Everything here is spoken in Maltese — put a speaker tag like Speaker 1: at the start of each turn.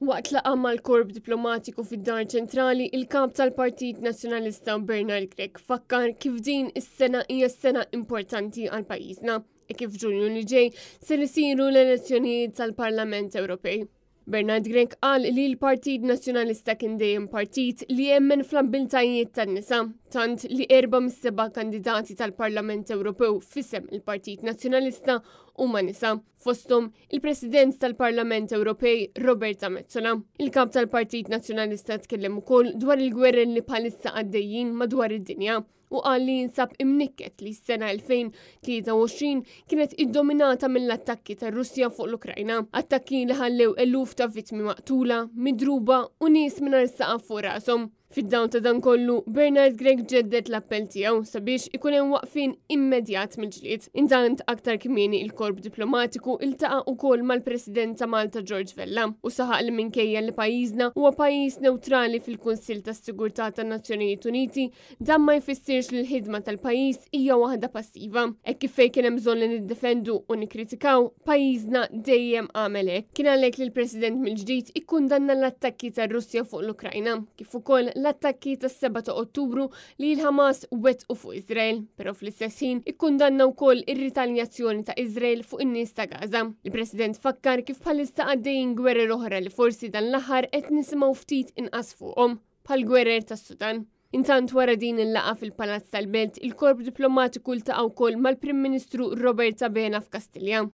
Speaker 1: Waqt laqa mal-korp diplomatiku fid-Dar Ċentrali, il-kap tal-Partit Nazzjonalista Bernard Gregg fakkar kif din is-sena hija sena importanti għal pajjiżna e kif Ġunju li ġej se isiru l-elezzjonijiet tal-Parlament Ewropej. Bernard Gregg qal li l-Partit Nazzjonalista kien dejjem partit li jemmen fl-abbiltajiet tan-nisa, tant li 4 mis-7 kandidati tal-Parlament Ewropew f'isem il-Partit Nazzjonalista huma nisa, fosthom il-President tal-Parlament Ewropej Roberta Metsola. Il-kap tal-Partit Nazzjonalista tkellem ukoll dwar il-gwerra li bħalissa għaddejjin madwar id-dinja u qal li jinsab imnikket li s-sena 2023 kienet iddominata mill-attakki tar-Russja fuq l-Ukrajna. Attakki li ħallew eluf ta' vittmi maqtula, midruba u nies mingħajr saqaf fuq rashom. Fid-dawn ta' dan kollu, Bernard Gregg ġeddet l-appell tiegħu sabiex ikun hemm waqfin immedjat mill-ġlied. Intant aktar kmieni il-korp diplomatiku iltaqa' ukoll mal-President ta' Malta George Vella u saħaq li minkejja li pajjiżna huwa pajjiż neutrali fil-Kunsill tas-Sigurtà tan-Nazzjonijiet Uniti, dan ma jfissirx li l-ħidma tal-pajjiż hija waħda passiva. Hekk kif fejn kien hemm bżonn li niddefendu u nikkritikaw, pajjiżna dejjem għamel hekk. Kien għalhekk li l-President mill-ġdid ikkundanna l-attakki tar-Russja fuq l-Ukrajna, kif ukoll l-attakki tas-7 ta' Ottubru li l-Hamas wettqu fuq Iżrael, però fl-istess ħin ikkundanna wkoll ir-ritaljazzjoni ta' Iżrael fuq in-nies ta' Gaza. Il-President fakkar kif bħalissa għaddejjin gwerer oħra li forsi dan l-aħħar qed nisimgħu ftit inqas fuqhom, bħall-gwerer tas-Sudan. Intant wara din il-laqa fil-Palazz tal-Belt, il-korp diplomatiku ltaqa' wkoll mal-Prim Ministru Roberta Bena f'Kastilja.